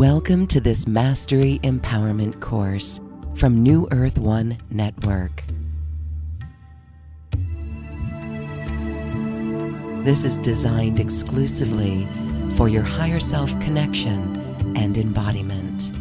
Welcome to this Mastery Empowerment course from New Earth One Network. This is designed exclusively for your higher self connection and embodiment.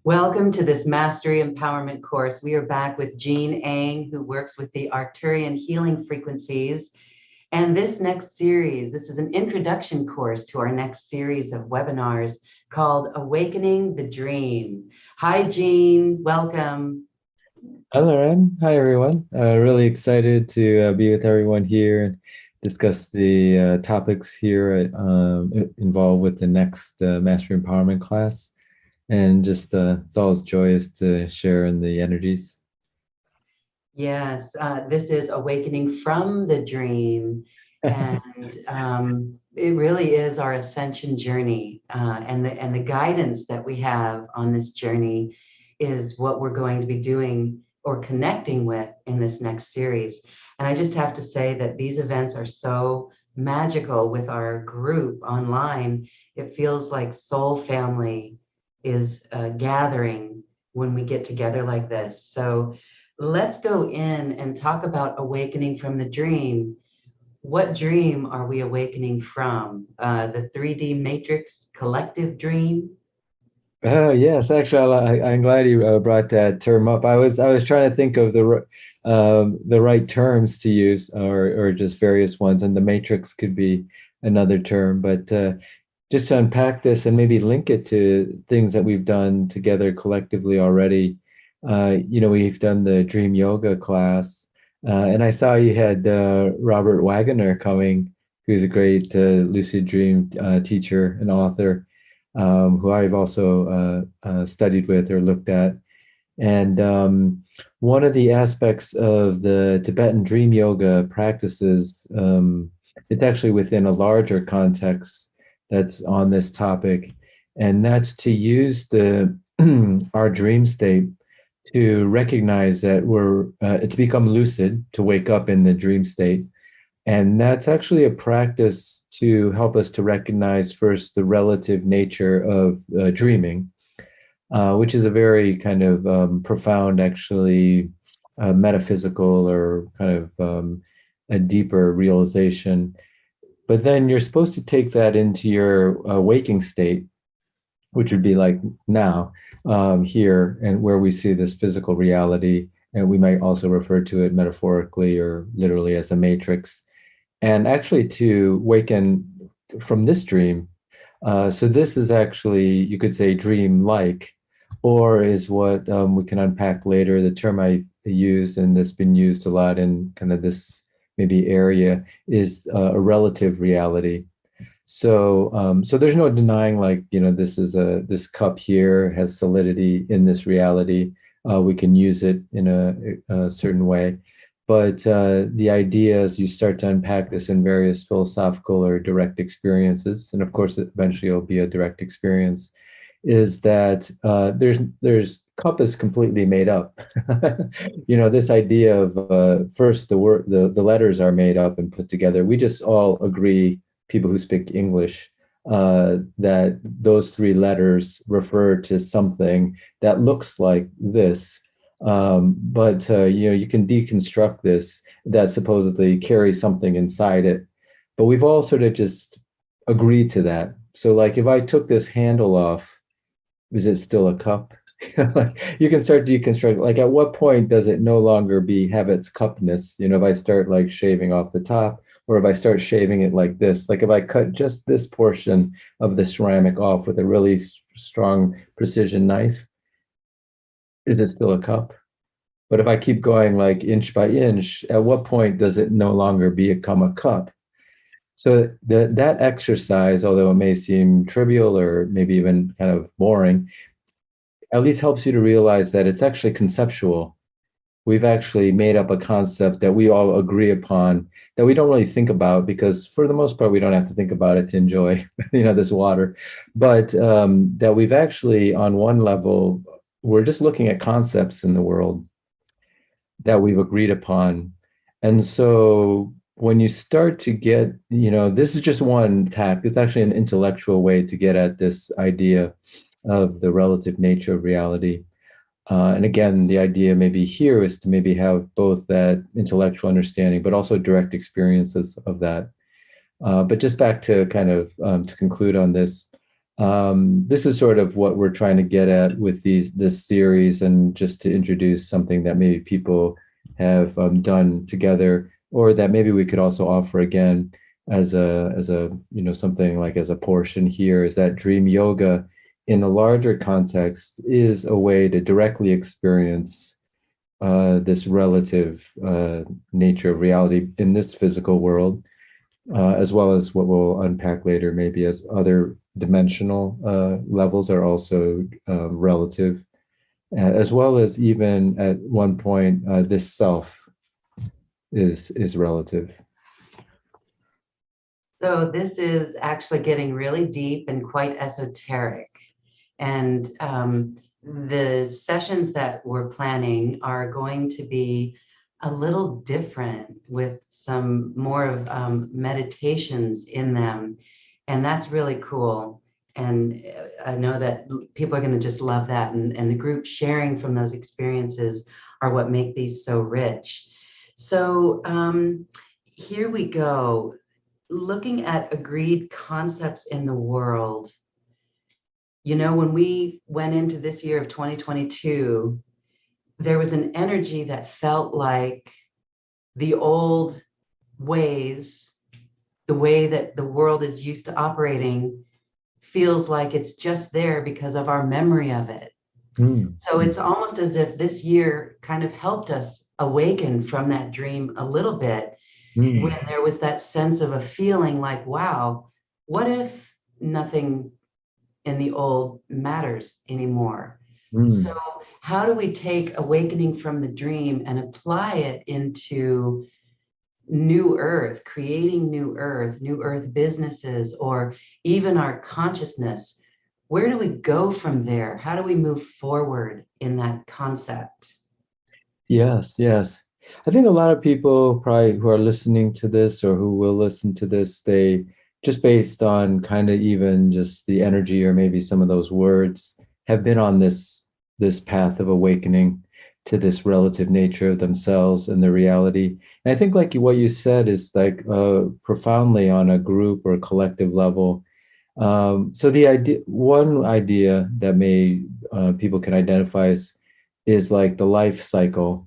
Welcome to this Mastery Empowerment course. We are back with Jean Ang, who works with the Arcturian healing frequencies. And this next series, this is an introduction course to our next series of webinars called Awakening the Dream. Hi, Jean. Welcome. Hi, Lauren. Hi, everyone. Really excited to be with everyone here and discuss the topics here involved with the next Mastery Empowerment class. And just it's always joyous to share in the energies. Yes, this is Awakening from the Dream. And it really is our ascension journey. And the guidance that we have on this journey is what we're going to be doing or connecting with in this next series. And I just have to say that these events are so magical with our group online. It feels like soul family is gathering when we get together like this. So let's go in and talk about awakening from the dream. What dream are we awakening from? The 3D matrix collective dream? Oh, yes, actually, I'm glad you brought that term up. I was trying to think of the right terms to use, or just various ones, and the matrix could be another term. But just to unpack this and maybe link it to things that we've done together collectively already. We've done the Dream Yoga class, and I saw you had Robert Waggoner coming, who's a great lucid dream teacher and author, who I've also studied with or looked at. And one of the aspects of the Tibetan Dream Yoga practices, it's actually within a larger context that's on this topic, and that's to use our dream state to recognize that to become lucid, to wake up in the dream state. And that's actually a practice to help us to recognize first the relative nature of dreaming, which is a very kind of profound, actually metaphysical or kind of a deeper realization. But then you're supposed to take that into your waking state, which would be like now, here, and where we see this physical reality. And we might also refer to it metaphorically or literally as a matrix. And actually to waken from this dream. So this is actually, you could say, dream-like, or is what we can unpack later. The term I use, and that's been used a lot in kind of this maybe area, is a relative reality. So there's no denying, like, this cup here has solidity in this reality. We can use it in a certain way. But the idea is you start to unpack this in various philosophical or direct experiences, and of course, eventually it'll be a direct experience, is that there's cup is completely made up. This idea of first the letters are made up and put together. We just all agree, people who speak English, that those three letters refer to something that looks like this. But you can deconstruct this, that supposedly carries something inside it. But we've all sort of just agreed to that. So like if I took this handle off, is it still a cup? You can start deconstructing, like at what point does it no longer have its cupness? If I start like shaving off the top, or if I start shaving it like this, like if I cut just this portion of the ceramic off with a really strong precision knife, is it still a cup? But if I keep going like inch by inch, at what point does it no longer become a cup? So that exercise, although it may seem trivial or maybe even kind of boring, at least helps you to realize that it's actually conceptual. We've actually made up a concept that we all agree upon that we don't really think about because for the most part we don't have to think about it to enjoy this water, but that we've actually on one level we're just looking at concepts in the world that we've agreed upon. And so when you start to get, this is just one tack. It's actually an intellectual way to get at this idea of the relative nature of reality. And again, the idea maybe here is to maybe have both that intellectual understanding, but also direct experiences of that. But just back to kind of to conclude on this, this is sort of what we're trying to get at with this series, and just to introduce something that maybe people have done together, or that maybe we could also offer again as a something like as a portion here, is that dream yoga in a larger context is a way to directly experience this relative nature of reality in this physical world, as well as what we'll unpack later, maybe as other dimensional levels are also relative, as well as even at one point this self is relative. So this is actually getting really deep and quite esoteric. And the sessions that we're planning are going to be a little different with some more of meditations in them. And that's really cool. And I know that people are going to just love that. And the group sharing from those experiences are what make these so rich. So here we go. Looking at agreed concepts in the world. When we went into this year of 2022, there was an energy that felt like the old ways, the way that the world is used to operating, feels like it's just there because of our memory of it. So it's almost as if this year kind of helped us awaken from that dream a little bit, when there was that sense of a feeling like, wow, what if nothing in the old matters anymore? So how do we take awakening from the dream and apply it into new earth, creating new earth businesses, or even our consciousness? Where do we go from there? How do we move forward in that concept? Yes. I think a lot of people probably who are listening to this or who will listen to this, they just based on kind of even just the energy or maybe some of those words have been on this path of awakening to this relative nature of themselves and their reality. And I think like what you said is like profoundly on a group or collective level. So one idea that may people can identify is like the life cycle,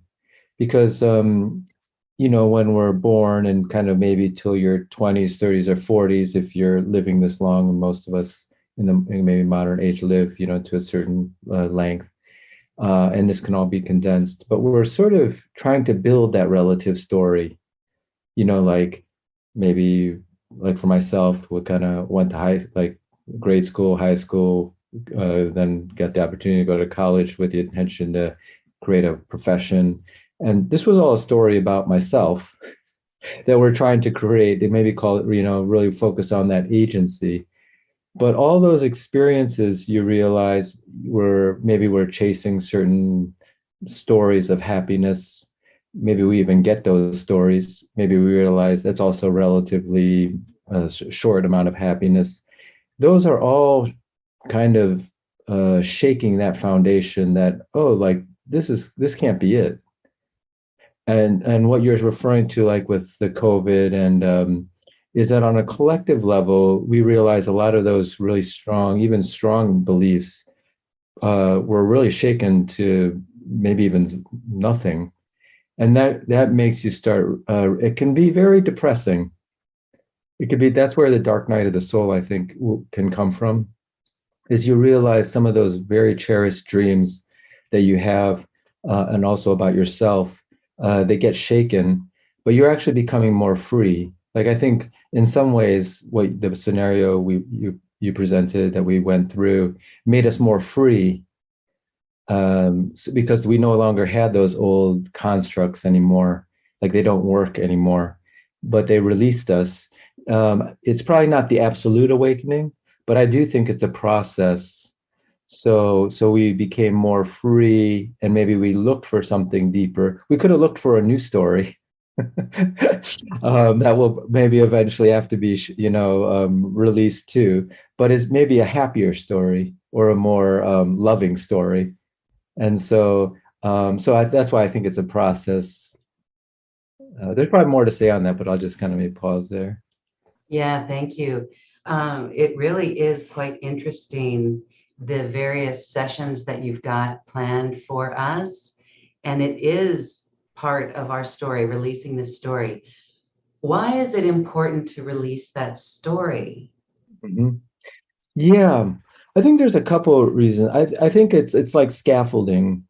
because when we're born and kind of maybe till your 20s, 30s, or 40s, if you're living this long, and most of us in maybe modern age live, to a certain length, and this can all be condensed. But we're sort of trying to build that relative story, like maybe like for myself, we kind of went to grade school, high school, then got the opportunity to go to college with the intention to create a profession. And this was all a story about myself that we're trying to create. They maybe call it, really focus on that agency. But all those experiences, you realize we're chasing certain stories of happiness. Maybe we even get those stories. Maybe we realize that's also relatively a short amount of happiness. Those are all kind of shaking that foundation that, oh, like this can't be it. And what you're referring to, like with the COVID, and is that on a collective level, we realize a lot of those really strong, even strong beliefs were really shaken to maybe even nothing. And that makes you start, it can be very depressing It could be that's where the dark night of the soul, I think, can come from, is you realize some of those very cherished dreams that you have, and also about yourself, they get shaken, but you're actually becoming more free. Like I think in some ways, what the scenario you presented that we went through made us more free, because we no longer had those old constructs anymore. Like they don't work anymore, but they released us. It's probably not the absolute awakening, but I do think it's a process. So we became more free, and maybe we looked for something deeper. We could have looked for a new story. That will maybe eventually have to be, released too, but it's maybe a happier story or a more loving story. And that's why I think it's a process. There's probably more to say on that, but I'll just kind of maybe pause there. Yeah, thank you. It really is quite interesting, the various sessions that you've got planned for us. And it is part of our story, releasing this story. Why is it important to release that story? Mhm. Yeah, I think there's a couple of reasons. I think it's like scaffolding.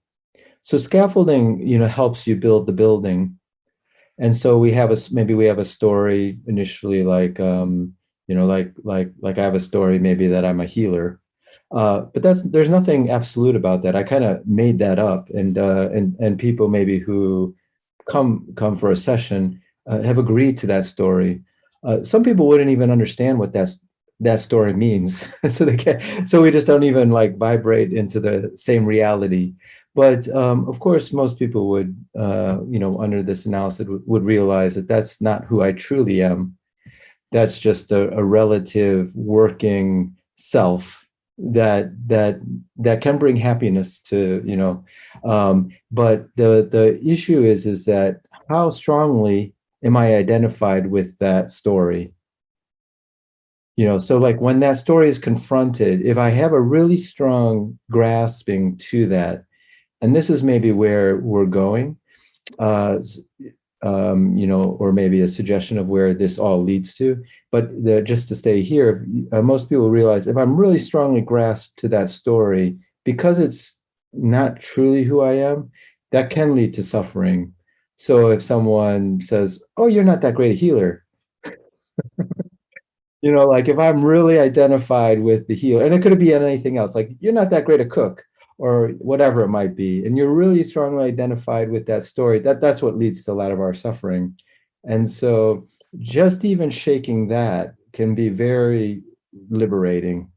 So scaffolding, helps you build the building. And so maybe we have a story initially, like like I have a story maybe that I'm a healer, but there's nothing absolute about that. I kind of made that up, and people maybe who come for a session, have agreed to that story. Some people wouldn't even understand what that story means, so they can't. So we just don't even like vibrate into the same reality. But of course, most people would, under this analysis, would realize that that's not who I truly am. That's just a relative working self that can bring happiness to, but the issue is that how strongly am I identified with that story? So like when that story is confronted, if I have a really strong grasping to that, and this is maybe where we're going, uh, or maybe a suggestion of where this all leads to. But just to stay here, most people realize if I'm really strongly grasped to that story, because it's not truly who I am, that can lead to suffering. So if someone says, "Oh, you're not that great a healer," like if I'm really identified with the healer, and it could be anything else, like you're not that great a cook or whatever it might be, and you're really strongly identified with that story, that's what leads to a lot of our suffering. And so just even shaking that can be very liberating.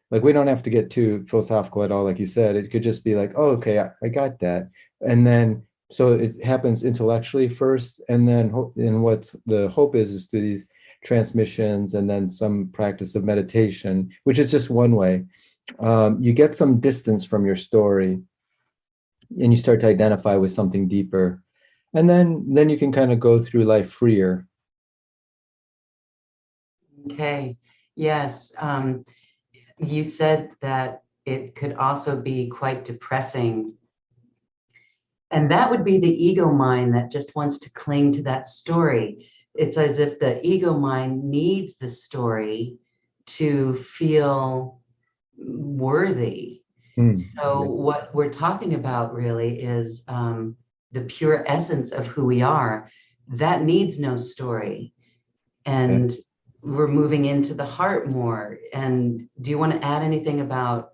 Like we don't have to get too philosophical at all, like you said. It could just be like, oh, okay, I got that. And then so it happens intellectually first, and then and what's the hope is through these transmissions and then some practice of meditation, which is just one way. You get some distance from your story, and you start to identify with something deeper, and then you can kind of go through life freer. Okay. Yes. You said that it could also be quite depressing. And that would be the ego mind that just wants to cling to that story. It's as if the ego mind needs the story to feel worthy. Hmm. So, what we're talking about really is the pure essence of who we are. That needs no story. Yeah. And we're moving into the heart more. And do you want to add anything about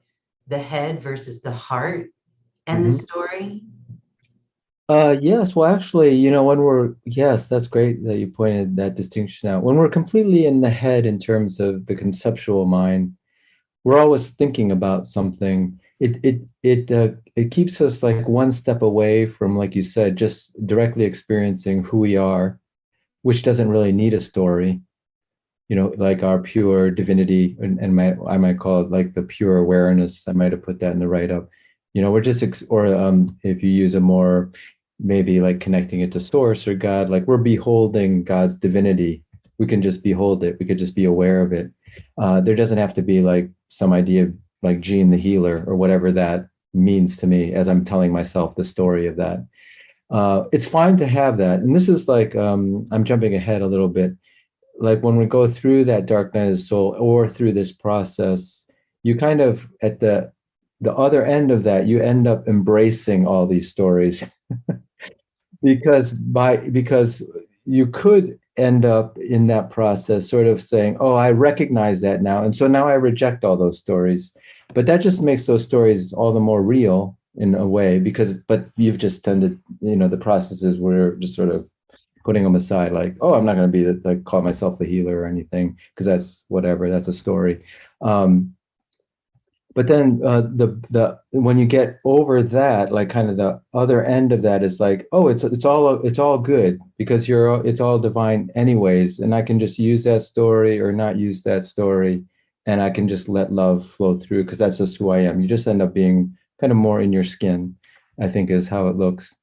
the head versus the heart and the Mhm. story? Yes, well, actually, yes, that's great that you pointed that distinction out. When we're completely in the head in terms of the conceptual mind, we're always thinking about something. It keeps us like one step away from, like you said, just directly experiencing who we are, which doesn't really need a story. Like our pure divinity, and I might call it like the pure awareness. I might have put that in the write up. We're just or if you use a more maybe like connecting it to source or God, like we're beholding God's divinity. We can just behold it. We could just be aware of it. There doesn't have to be like some idea like Gene the healer or whatever that means to me as I'm telling myself the story of that. It's fine to have that. And this is like, I'm jumping ahead a little bit. like when we go through that dark night of the soul or through this process, you kind of at the other end of that, you end up embracing all these stories because you could end up in that process sort of saying, oh, I recognize that now, and so now I reject all those stories. But that just makes those stories all the more real in a way, because but you've just tended, the processes were just sort of putting them aside, like, oh, I'm not going to be like call myself the healer or anything, because that's whatever, that's a story. um but then the when you get over that, like kind of the other end of that is like, oh, it's all good, because it's all divine anyways, and I can just use that story or not use that story, and I can just let love flow through, because that's just who I am. You just end up being kind of more in your skin, I think, is how it looks.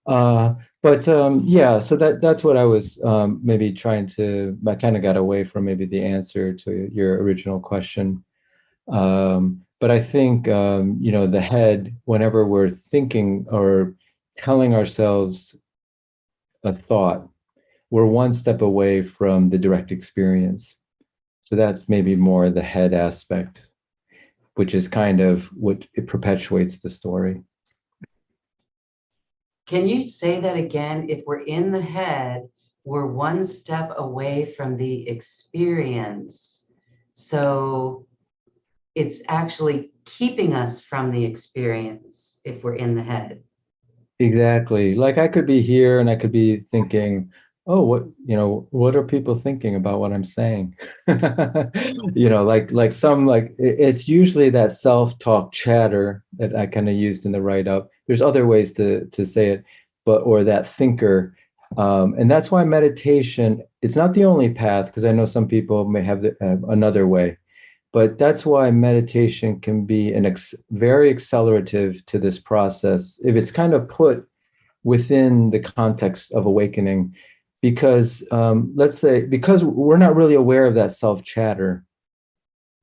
uh but yeah, so that's what I was maybe trying to. I kind of got away from maybe the answer to your original question. But I think, the head, whenever we're thinking or telling ourselves a thought, we're one step away from the direct experience. So that's maybe more the head aspect, which is kind of what it perpetuates the story. Can you say that again? If we're in the head, we're one step away from the experience. So it's actually keeping us from the experience if we're in the head. Exactly. Like I could be here and I could be thinking, oh, what are people thinking about what I'm saying? Like some, like it's usually that self-talk chatter that I kind of used in the write-up. There's other ways to say it, but or that thinker. And that's why meditation, it's not the only path, because I know some people may have another way. But that's why meditation can be very accelerative to this process if it's kind of put within the context of awakening. Because let's say, because we're not really aware of that self chatter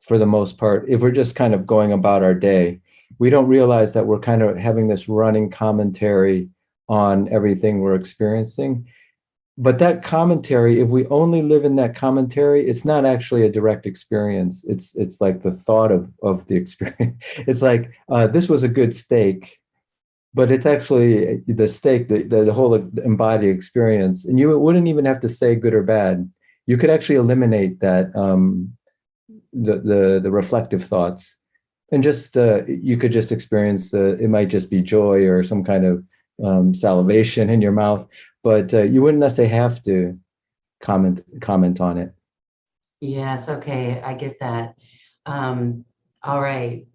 for the most part, if we're just kind of going about our day, we don't realize that we're kind of having this running commentary on everything we're experiencing. But that commentary, if we only live in that commentary, it's not actually a direct experience. It's like the thought of the experience. It's like, this was a good steak, but it's actually the steak, the whole embodied experience. And you wouldn't even have to say good or bad. You could actually eliminate that, the reflective thoughts, and just you could just experience it might just be joy or some kind of salivation in your mouth, but you wouldn't necessarily have to comment on it. Yes, okay, I get that. All right.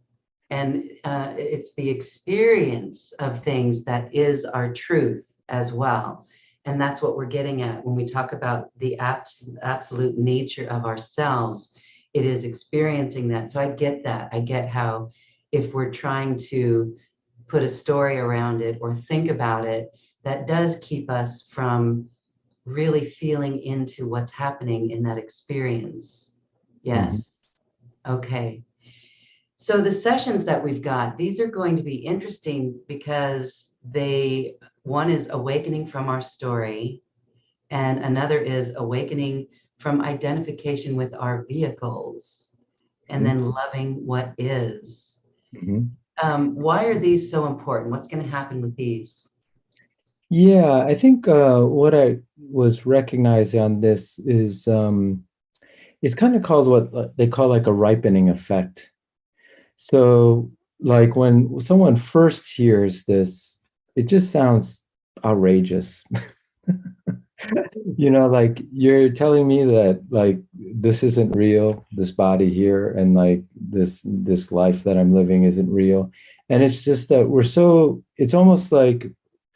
And it's the experience of things that is our truth as well. And that's what we're getting at when we talk about the absolute nature of ourselves. It is experiencing that. So I get that. I get how if we're trying to put a story around it or think about it, that does keep us from really feeling into what's happening in that experience. Mhm. Yes. Okay. So the sessions that we've got, these are going to be interesting because one is awakening from our story, and another is awakening from identification with our vehicles, and Mhm. then loving what is. Mhm. Why are these so important? What's going to happen with these? Yeah, I think what I was recognizing on this is, it's kind of called what they call like a ripening effect. So, like when someone first hears this, it just sounds outrageous. Like you're telling me that like this isn't real, this body here, and like this life that I'm living isn't real. And it's just that it's almost like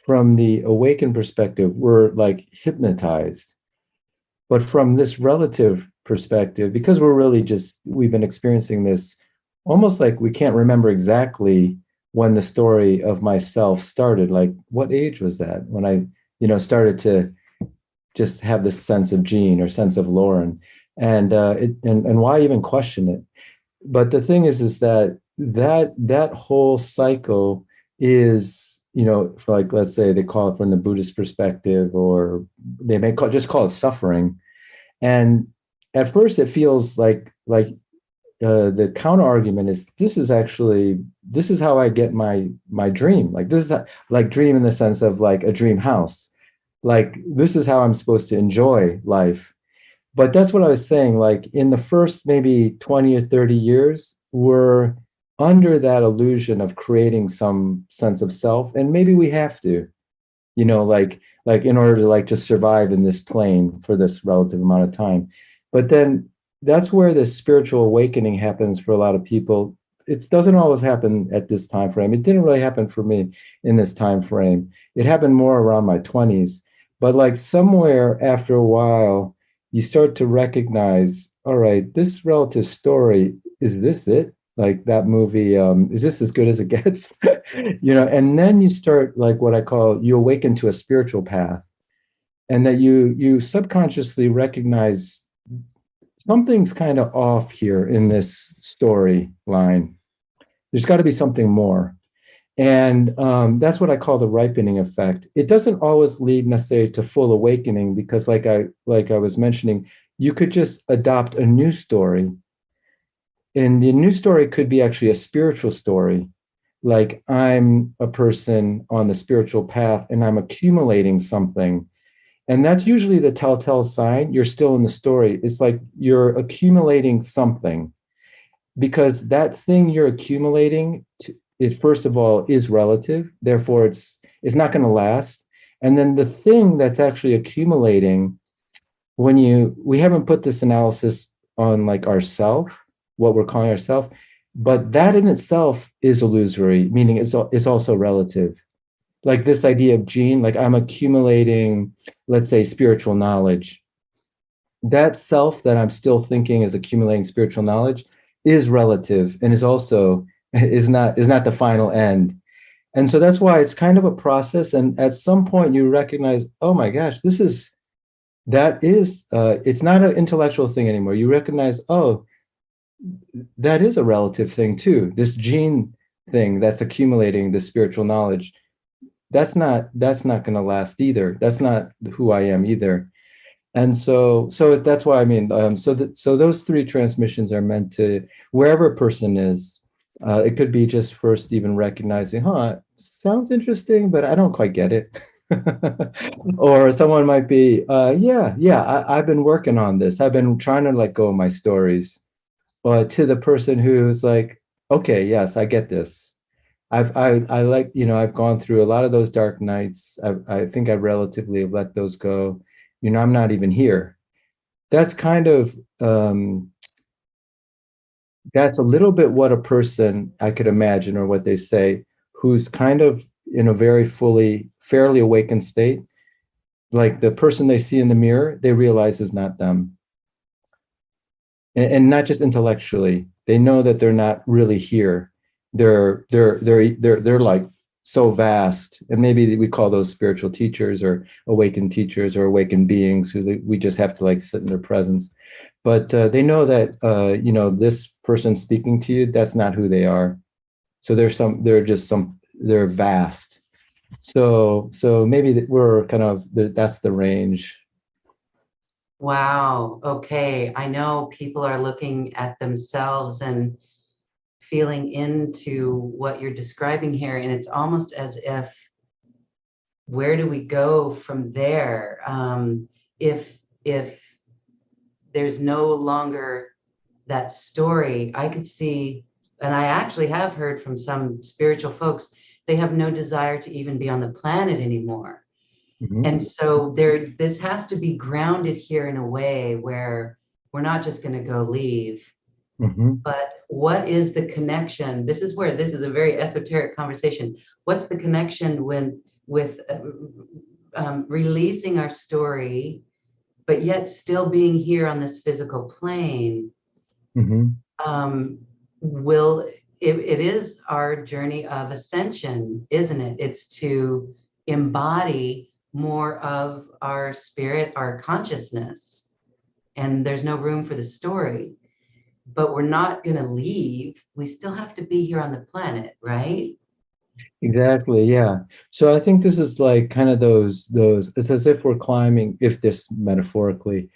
from the awakened perspective, we're like hypnotized. But from this relative perspective, because we've been experiencing this almost like we can't remember exactly when the story of myself started. Like, what age was that when I, started to just have this sense of Jean or sense of Lauren, and why even question it? But the thing is that that whole cycle is, like let's say they call it from the Buddhist perspective, or they may just call it suffering. And at first it feels like the counter argument is this is how I get my dream. Like this is like dream in the sense of like a dream house. Like this is how I'm supposed to enjoy life. But that's what I was saying. Like in the first maybe 20 or 30 years, we're under that illusion of creating some sense of self. And maybe we have to, like in order to like just survive in this plane for this relative amount of time. But then that's where this spiritual awakening happens for a lot of people. It doesn't always happen at this time frame. It didn't really happen for me in this time frame. It happened more around my 20s. But like somewhere after a while, you start to recognize, all right, this relative story, is this it? Like that movie, is this as good as it gets? And then you start like what I call you awaken to a spiritual path, and that you subconsciously recognize something's kind of off here in this storyline. There's got to be something more. And that's what I call the ripening effect. It doesn't always lead necessarily to full awakening because, like I was mentioning, you could just adopt a new story, and the new story could be actually a spiritual story. Like I'm a person on the spiritual path, and I'm accumulating something, and that's usually the telltale sign you're still in the story. It's like you're accumulating something because that thing you're accumulating is, first of all, is relative. Therefore, it's not going to last. And then the thing that's actually accumulating, we haven't put this analysis on like ourself, what we're calling ourself, but that in itself is illusory, meaning it's also relative. Like this idea of gene, like I'm accumulating, let's say, spiritual knowledge. That self that I'm still thinking is accumulating spiritual knowledge is relative and is not the final end. And so that's why it's kind of a process. And at some point you recognize, oh my gosh, it's not an intellectual thing anymore. You recognize, oh, that is a relative thing too. This gene thing that's accumulating the spiritual knowledge, that's not going to last either. That's not who I am either. And so that's why I mean, so those three transmissions are meant to wherever a person is. It could be just first even recognizing, sounds interesting, but I don't quite get it. Or someone might be, yeah, I've been working on this. I've been trying to let go of my stories. But to the person who's like, okay, yes, I get this. I like, I've gone through a lot of those dark nights. I think I relatively have let those go. I'm not even here. That's kind of that's a little bit what a person I could imagine, or what they say, who's kind of in a very fairly awakened state. Like the person they see in the mirror, they realize is not them. And not just intellectually. They know that they're not really here. They're like so vast, and maybe we call those spiritual teachers or awakened teachers or awakened beings who we just have to like sit in their presence. But they know that this person speaking to you, that's not who they are. So they're vast. So maybe we're kind of that's the range. Wow. Okay. I know people are looking at themselves and feeling into what you're describing here, and it's almost as if, where do we go from there? If there's no longer that story, I could see, and I actually have heard from some spiritual folks, they have no desire to even be on the planet anymore. Mhm. And so this has to be grounded here in a way where we're not just going to go leave, Mhm. but what is the connection? This is where this is a very esoteric conversation. What's the connection with releasing our story, but yet still being here on this physical plane? Mhm. um, it is our journey of ascension, isn't it? It's to embody more of our spirit, our consciousness, and there's no room for the story. But we're not going to leave. We still have to be here on the planet, right? Exactly, yeah. So I think this is like kind of those it's as if we're climbing, if this metaphorically,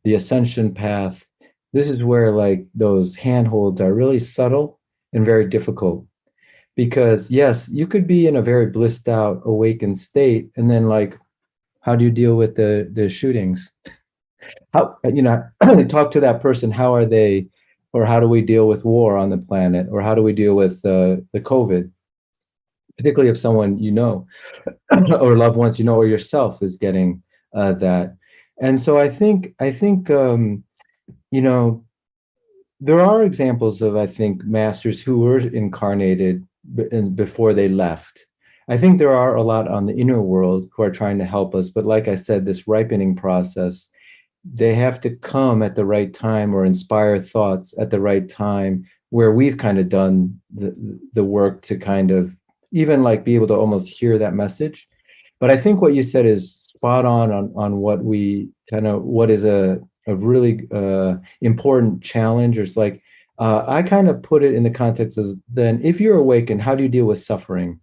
the ascension path. This is where like those handholds are really subtle and very difficult because yes, you could be in a very blissed out, awakened state, and then like, how do you deal with the shootings? How talk to that person? How are they, or how do we deal with war on the planet, or how do we deal with the COVID? Particularly if someone you know or loved ones you know or yourself is getting that. And so I think you know there are examples of, I think, masters who were incarnated before they left. I think there are a lot on the inner world who are trying to help us, but like I said, this ripening process, they have to come at the right time or inspire thoughts at the right time where we've kind of done the work to kind of even like be able to almost hear that message. But I think what you said is spot on what we kind of what is a really important challenge. Or it's like I kind of put it in the context of then if you're awakened, how do you deal with suffering?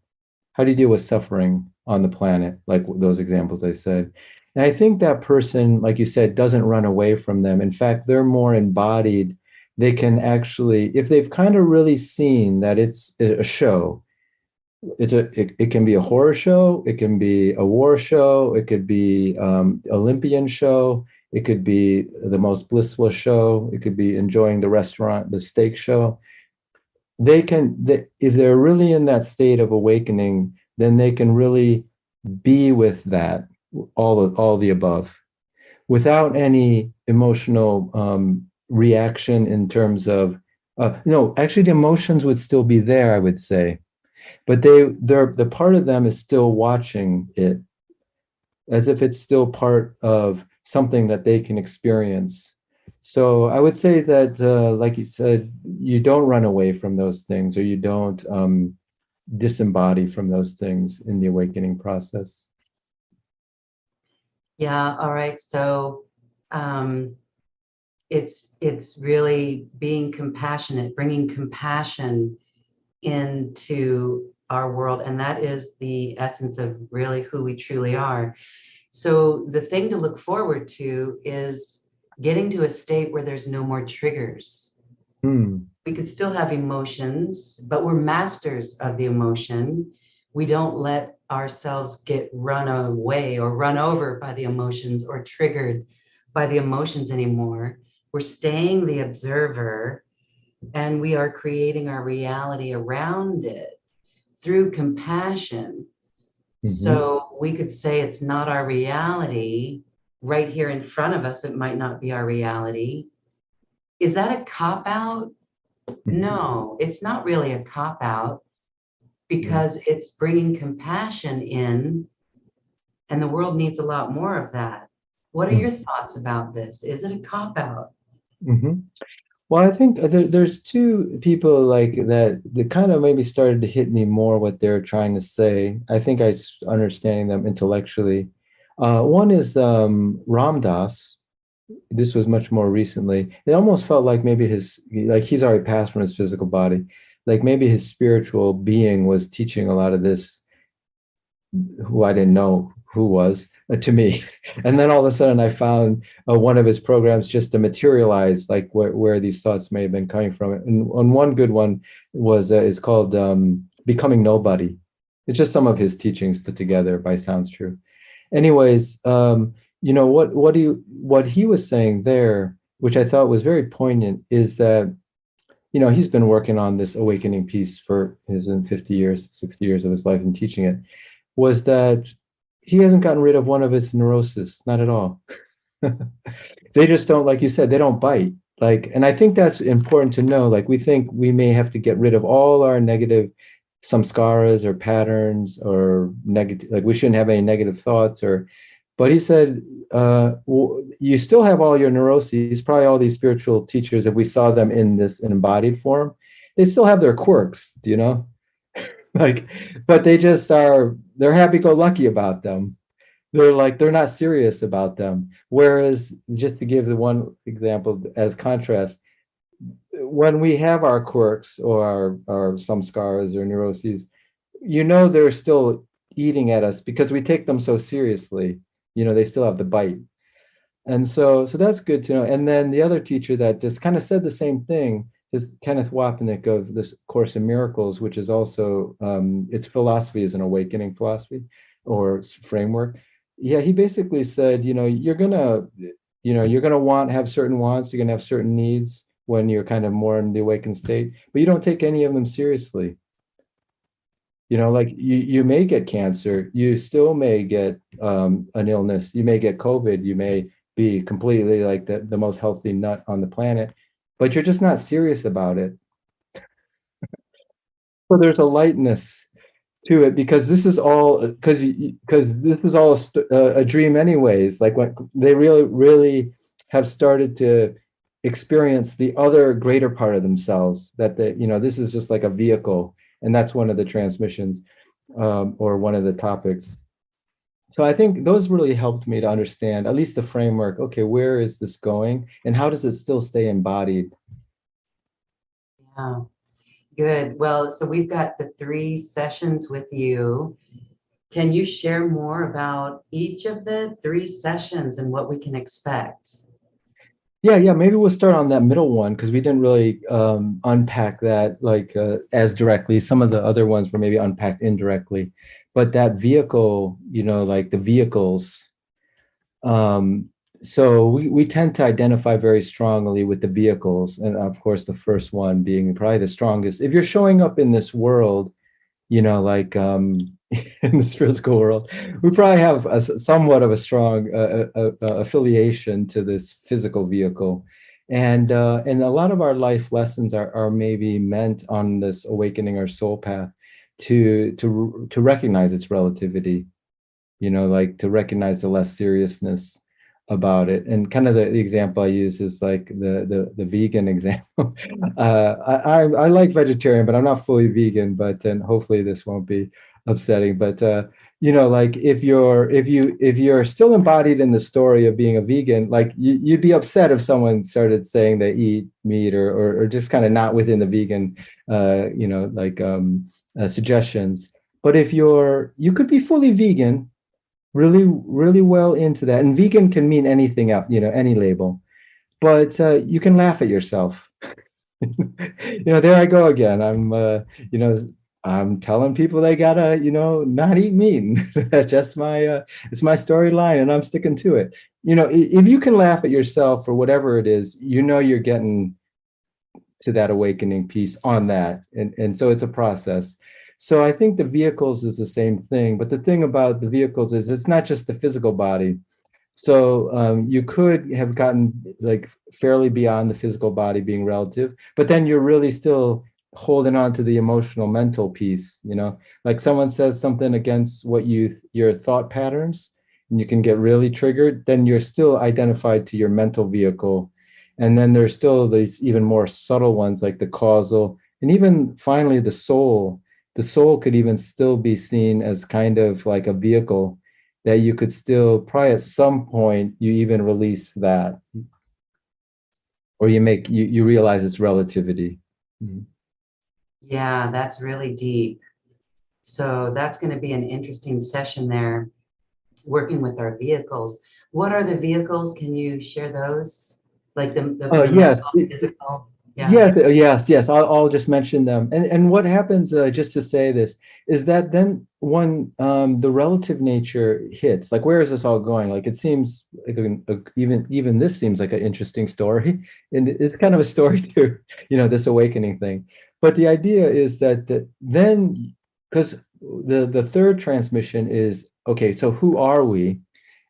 How do you deal with suffering on the planet? Like those examples I said. And I think that person, like you said, doesn't run away from them. In fact, they're more embodied. They can actually, if they've kind of really seen that it's a show, it can be a horror show, it can be a war show, it could be Olympian show, it could be the most blissful show, it could be enjoying the restaurant, the steak show. If they're really in that state of awakening, then they can really be with that, all the above, without any emotional reaction in terms of no, actually the emotions would still be there, I would say, but they're the part of them is still watching it as if it's still part of something that they can experience. So I would say that, like you said, you don't run away from those things, or you don't disembody from those things in the awakening process. Yeah, all right. So um, it's really being compassionate, bringing compassion into our world, and that is the essence of really who we truly are. So the thing to look forward to is getting to a state where there's no more triggers. Hmm. We could still have emotions, but we're masters of the emotion. We don't let ourselves get run away or run over by the emotions or triggered by the emotions anymore. We're staying the observer, and we are creating our reality around it through compassion. Mm-hmm. So we could say it's not our reality right here in front of us. It might not be our reality. Is that a cop out? Mm-hmm. No, it's not really a cop out Yeah. because it's bringing compassion in, and the world needs a lot more of that. What are your thoughts about this? Is it a cop out? Mm-hmm. Well, I think there's two people like that that kind of maybe started to hit me more what they're trying to say. I think understanding them intellectually. One is Ram Dass. This was much more recently. It almost felt like maybe like he's already passed from his physical body. Like maybe his spiritual being was teaching a lot of this, who I didn't know who was, to me. And then all of a sudden I found one of his programs just to materialize like where these thoughts may have been coming from. And one good one was is called Becoming Nobody. It's just some of his teachings put together by Sounds True. Anyways, what he was saying there, which I thought was very poignant, is that he's been working on this awakening piece for his 50 years, 60 years of his life and teaching it, was that he hasn't gotten rid of one of his neuroses, not at all. They just don't, like you said, they don't bite. Like, and I think that's important to know. Like, we think we may have to get rid of all our negative samskaras or patterns or negative, like we shouldn't have any negative thoughts but he said, you still have all your neuroses, probably all these spiritual teachers, if we saw them in this embodied form, they still have their quirks, like, but they're happy-go-lucky about them. They're not serious about them. Whereas, just to give the one example as contrast, when we have our quirks or our some scars or neuroses, they're still eating at us because we take them so seriously. They still have the bite. And so that's good to know. And then the other teacher that just kind of said the same thing is Kenneth Wapnick of this Course in Miracles, which is also its philosophy is an awakening philosophy or framework. Yeah, he basically said, you're gonna have certain wants, you're gonna have certain needs when you're kind of more in the awakened state, but you don't take any of them seriously. Like you may get cancer, you still may get an illness, you may get COVID, you may be completely like the most healthy nut on the planet, but you're just not serious about it. So there's a lightness to it because this is all because this is all a dream anyways. Like when they really have started to experience the other greater part of themselves, that this is just like a vehicle, and that's one of the transmissions or one of the topics. So I think those really helped me to understand at least the framework. Okay, where is this going, and how does it still stay embodied? Yeah, good. Well, so we've got the 3 sessions with you. Can you share more about each of the 3 sessions and what we can expect? Yeah. Maybe we'll start on that middle one because we didn't really unpack that like as directly. Some of the other ones were maybe unpacked indirectly, but that vehicle, like the vehicles. Um, so we tend to identify very strongly with the vehicles, and of course, the first one being probably the strongest. If you're showing up in this world, like in this physical world, we probably have somewhat of a strong affiliation to this physical vehicle. And a lot of our life lessons are maybe meant on this awakening our soul path to recognize its relativity, like to recognize the less seriousness about it. And kind of the example I use is like the vegan example. I like vegetarian, but I'm not fully vegan. But and hopefully this won't be upsetting. But like if you're still embodied in the story of being a vegan, like you'd be upset if someone started saying they eat meat or just kind of not within the vegan, suggestions. But if you could be fully vegan, really, really well into that. And vegan can mean anything else, any label, but you can laugh at yourself. There I go again. I'm telling people they gotta, not eat meat. That's just it's my storyline and I'm sticking to it. If you can laugh at yourself for whatever it is, you're getting to that awakening piece on that. And so it's a process. So I think the vehicles is the same thing, but the thing about the vehicles is it's not just the physical body. So you could have gotten like fairly beyond the physical body being relative, but then you're really still holding on to the emotional mental piece, like someone says something against what your thought patterns, and you can get really triggered, then you're still identified to your mental vehicle. And then there's still these even more subtle ones like the causal, and even finally the soul could even still be seen as kind of like a vehicle that you could still probably at some point you even release that, or you realize its relativity. Mhm. Yeah, that's really deep. So that's going to be an interesting session there, working with our vehicles. What are the vehicles? Can you share those? Like Oh the mental, yes. physical? Yeah. Yes. I'll just mention them. And what happens, just to say this, is that then when the relative nature hits, like where is this all going? Like it seems like even this seems like an interesting story, and it's kind of a story too, this awakening thing. But the idea is that then because the third transmission is okay. So who are we?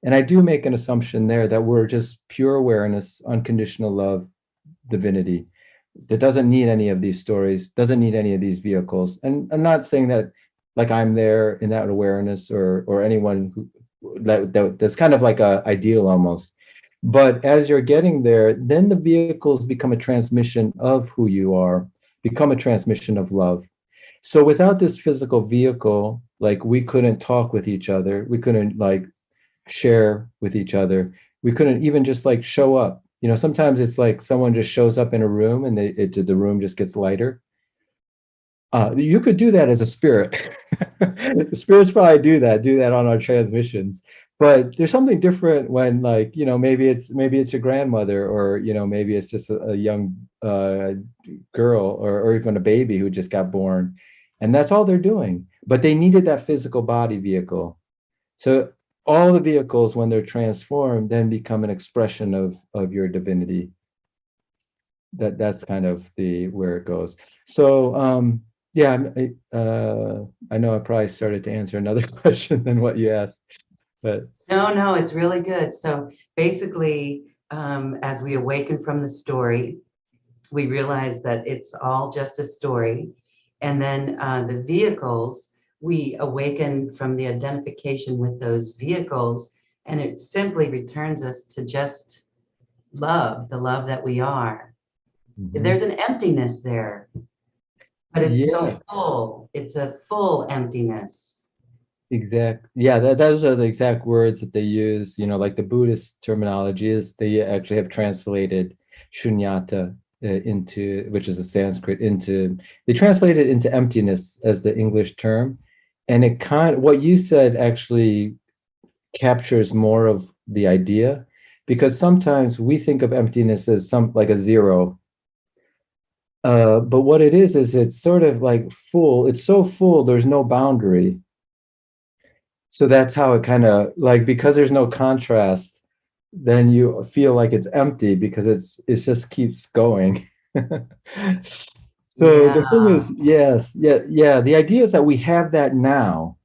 And I do make an assumption there that we're just pure awareness, unconditional love, divinity that doesn't need any of these stories, doesn't need any of these vehicles. And I'm not saying that like I'm there in that awareness or anyone that's kind of like a ideal almost. But as you're getting there, then the vehicles become a transmission of who you are, become a transmission of love. So without this physical vehicle, like we couldn't talk with each other, we couldn't like share with each other. We couldn't even just like show up. Sometimes it's like someone just shows up in a room and the room just gets lighter. You could do that as a spirit. The spirits probably do that on our transmissions. but there's something different when, like, maybe it's your grandmother, or maybe it's just a young girl, or even a baby who just got born, and that's all they're doing, but they needed that physical body vehicle. So all the vehicles, when they're transformed, then become an expression of your divinity. That's kind of the where it goes. So yeah, I know I probably started to answer another question than what you asked, but No, no, it's really good. So basically, as we awaken from the story, we realize that it's all just a story. And then the vehicles, we awaken from the identification with those vehicles, and it simply returns us to just love, the love that we are. mhm. There's an emptiness there, but it's so Yeah, full. It's a full emptiness. exact. Yeah, those are the exact words that they use. Like the Buddhist terminology is, they actually have translated shunyata into, which is a Sanskrit, into, they translate it into emptiness as the English term. And what you said actually captures more of the idea, because sometimes we think of emptiness as some like a zero. But what it is it's sort of like full. It's so full, there's no boundary. So that's how it kind of, like, because there's no contrast, then you feel like it's empty because it just keeps going. So Yeah. the thing is, yes, yeah, yeah. The idea is that we have that now,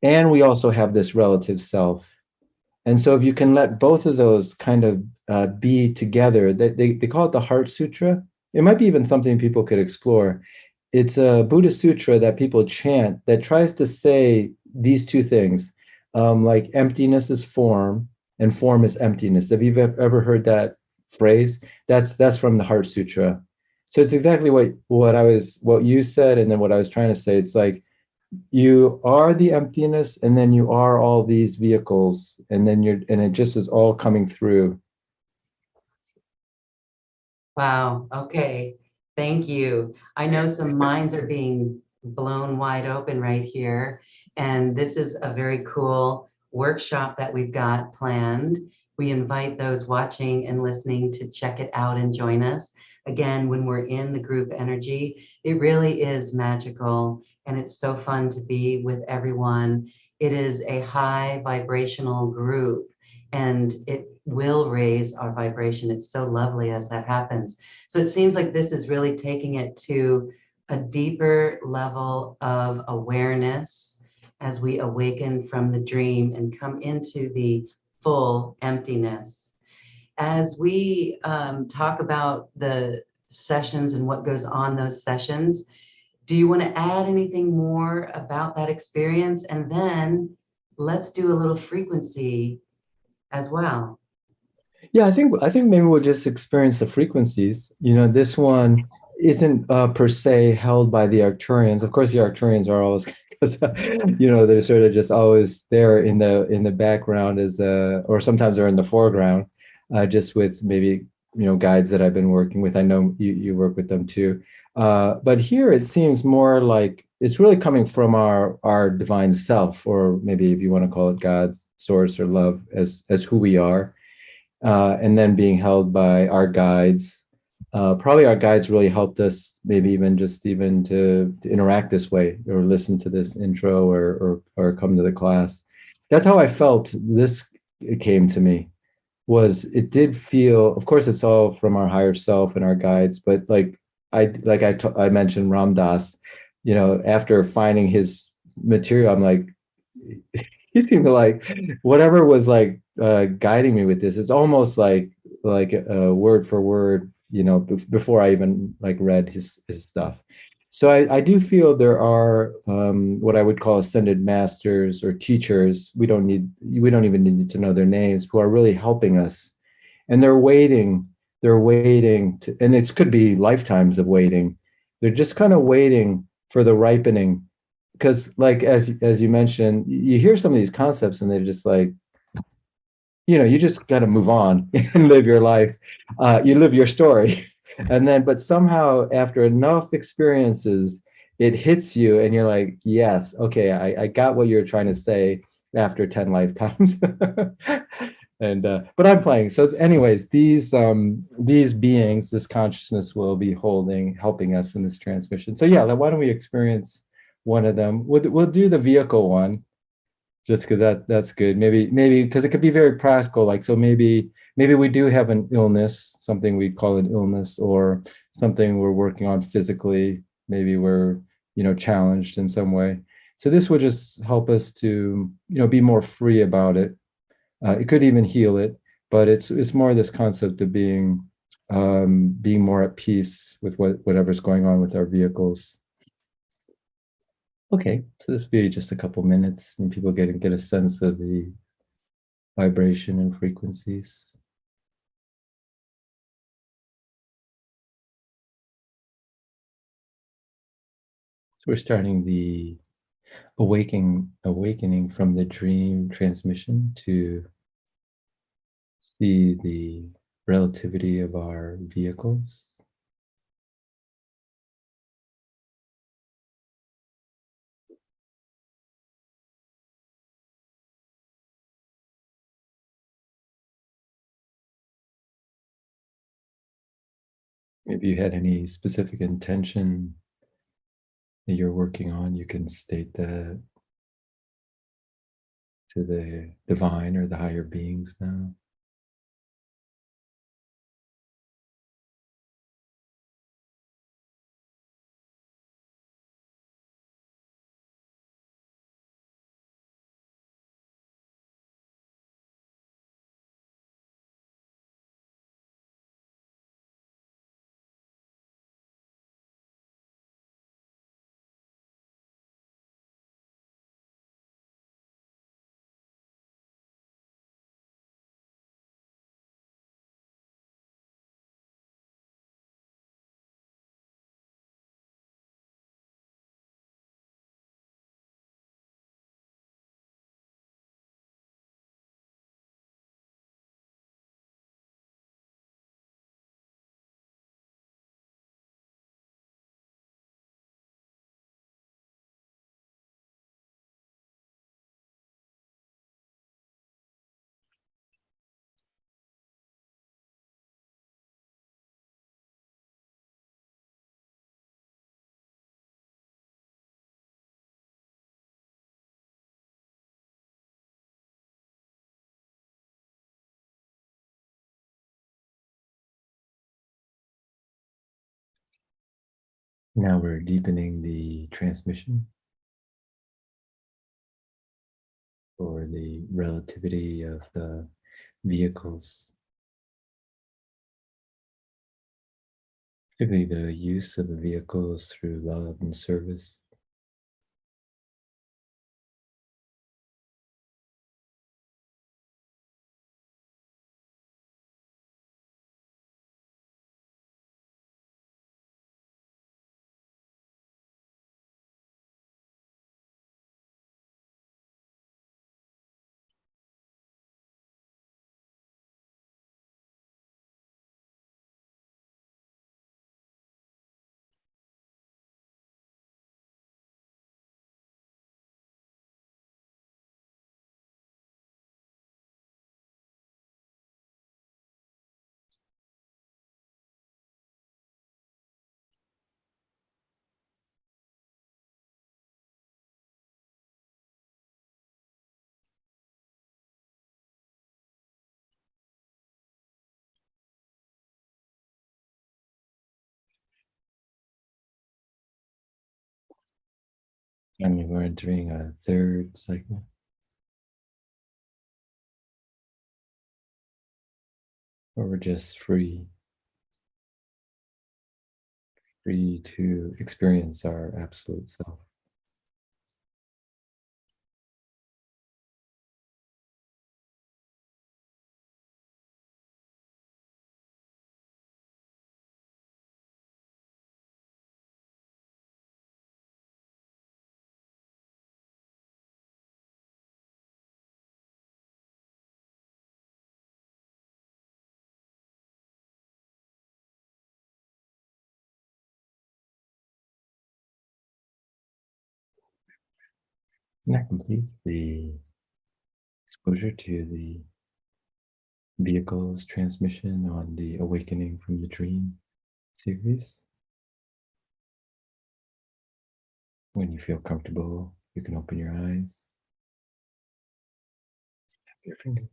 and we also have this relative self. And so if you can let both of those kind of be together, they call it the Heart Sutra. It might be even something people could explore. It's a Buddhist sutra that people chant that tries to say these two things, like emptiness is form and form is emptiness. Have you ever heard that phrase? That's from the Heart Sutra. So it's exactly what you said, and then what I was trying to say. It's like you are the emptiness, and then you are all these vehicles, and then it just is all coming through. Wow. Okay. Thank you. I know some minds are being blown wide open right here. And this is a very cool workshop that we've got planned. We invite those watching and listening to check it out and join us. Again, when we're in the group energy, it really is magical and it's so fun to be with everyone. It is a high vibrational group and it will raise our vibration. It's so lovely as that happens. So it seems like this is really taking it to a deeper level of awareness as we awaken from the dream and come into the full emptiness. As we talk about the sessions and what goes on those sessions, do you want to add anything more about that experience? And then let's do a little frequency as well. Yeah, I think maybe we'll just experience the frequencies. This one isn't per se held by the Arcturians. Of course, the Arcturians are always, they're sort of just always there in the background, as or sometimes they're in the foreground, just with maybe guides that I've been working with. I know you work with them too. But here it seems more like it's really coming from our divine self, or maybe if you want to call it God, source, or love, as who we are, and then being held by our guides. Probably our guides really helped us, maybe even to interact this way, or listen to this intro, or come to the class. That's how I felt. This came to me, was it did feel, of course, it's all from our higher self and our guides, but I mentioned Ram Dass, after finding his material, I'm like, he seemed to like whatever was like guiding me with this. It's almost like word for word, before I even like read his stuff. So I do feel there are what I would call ascended masters or teachers. We don't even need to know their names, who are really helping us, and they're waiting to, and it could be lifetimes of waiting. They're just kind of waiting for the ripening, because, like, as you mentioned, you hear some of these concepts and they're just like, you just got to move on and live your life. You live your story. And then, but somehow after enough experiences, it hits you and you're like, yes, okay, I got what you're trying to say. after 10 lifetimes. And but I'm playing. So anyways, these beings, this consciousness will be helping us in this transmission. So yeah, why don't we experience one of them? We'll do the vehicle one just because that's good. Maybe because it could be very practical. Like so maybe we do have an illness, something we call an illness, or something we're working on physically. Maybe we're challenged in some way. So this will just help us to be more free about it. It could even heal it, but it's more this concept of being more at peace with whatever's going on with our vehicles. Okay, so this will be just a couple minutes, and people get a sense of the vibration and frequencies. So we're starting the awakening from the dream transmission to see the relativity of our vehicles. If you had any specific intention that you're working on, you can state that to the divine or the higher beings now. Now we're deepening the transmission for the relativity of the vehicles, particularly the use of the vehicles through love and service. And we're entering a third cycle where we're just free to experience our absolute self. And that completes the exposure to the vehicle's transmission on the Awakening from the Dream series. When you feel comfortable, you can open your eyes, snap your fingers.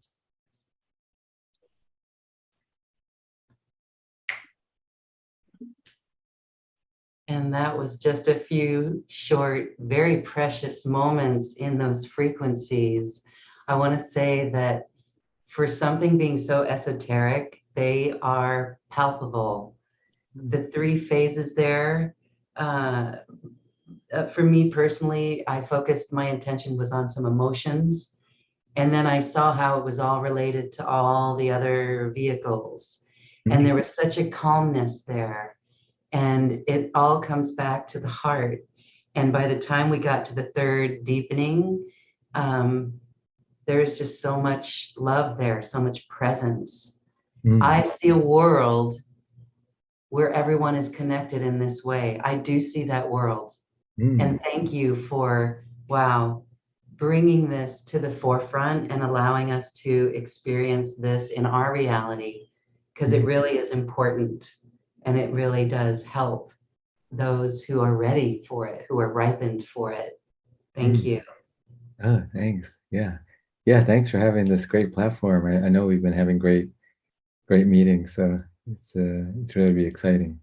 And that was just a few short, very precious moments in those frequencies. I want to say that for something being so esoteric, they are palpable. The three phases there, for me personally, I focused, my intention was on some emotions. And then I saw how it was all related to all the other vehicles. And there was such a calmness there. And it all comes back to the heart. And by the time we got to the third deepening, there's just so much love there, so much presence. I see a world where everyone is connected in this way. I do see that world. And thank you for, wow, bringing this to the forefront and allowing us to experience this in our reality, because it really is important and it really does help those who are ready for it, who are ripened for it. Thank you. Oh, thanks. Yeah. Yeah, thanks for having this great platform. I know we've been having great meetings, so it's really be exciting.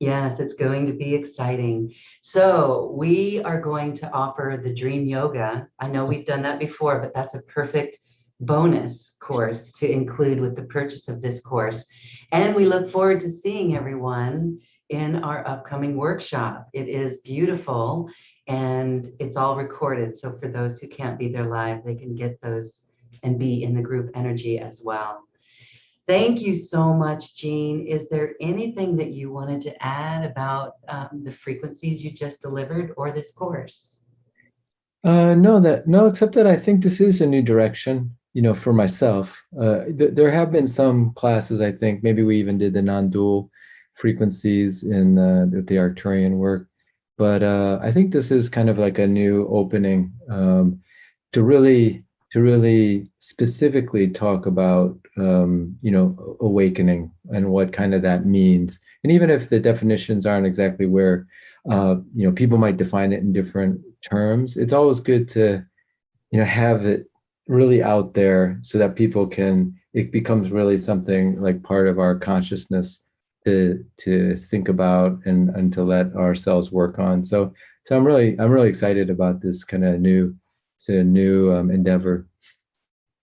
Yes, it's going to be exciting. So we are going to offer the Dream Yoga. I know we've done that before, but that's a perfect bonus course to include with the purchase of this course. And we look forward to seeing everyone in our upcoming workshop. It is beautiful and it's all recorded. So for those who can't be there live, they can get those and be in the group energy as well. Thank you so much, Jean. Is there anything that you wanted to add about the frequencies you just delivered or this course? No, except that I think this is a new direction, for myself. There have been some classes, I think, maybe we even did the non-dual frequencies in the Arcturian work. But I think this is kind of like a new opening to really specifically talk about awakening and what kind of that means. And even if the definitions aren't exactly where people might define it in different terms, it's always good to have it really out there so that it becomes really something like part of our consciousness to think about and to let ourselves work on. So I'm really excited about this kind of new endeavor.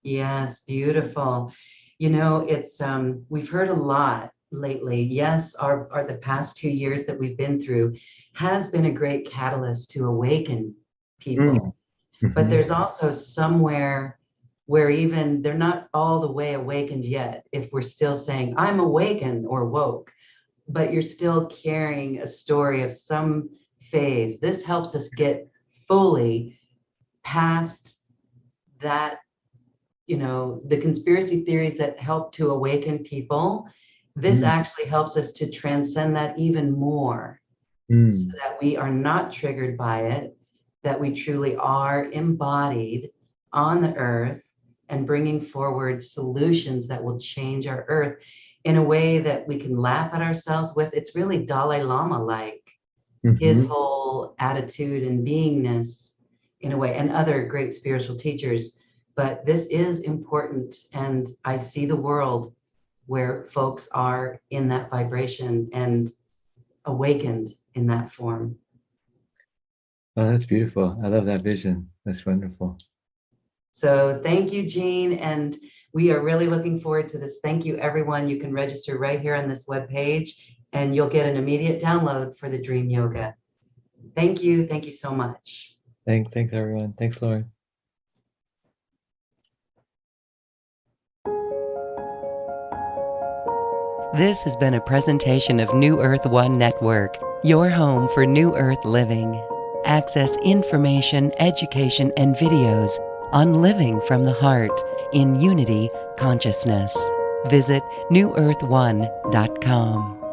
Yes, beautiful. It's we've heard a lot lately. Yes, the past 2 years that we've been through has been a great catalyst to awaken people. But there's also somewhere where even they're not all the way awakened yet. If we're still saying, I'm awakened or woke, but you're still carrying a story of some phase. This helps us get fully past that, the conspiracy theories that help to awaken people. This actually helps us to transcend that even more so that we are not triggered by it, that we truly are embodied on the earth and bringing forward solutions that will change our earth in a way that we can laugh at ourselves with. It's really Dalai Lama-like, his whole attitude and beingness in a way, and other great spiritual teachers. But this is important, and I see the world where folks are in that vibration and awakened in that form. Oh, that's beautiful. I love that vision. That's wonderful. So thank you, Jean. And we are really looking forward to this. Thank you, everyone. You can register right here on this webpage and you'll get an immediate download for the Dream Yoga. Thank you. Thank you so much. Thanks, everyone. Thanks, Lauren. This has been a presentation of New Earth One Network, your home for New Earth living. Access information, education, and videos on living from the heart in unity consciousness. Visit newearth1.com.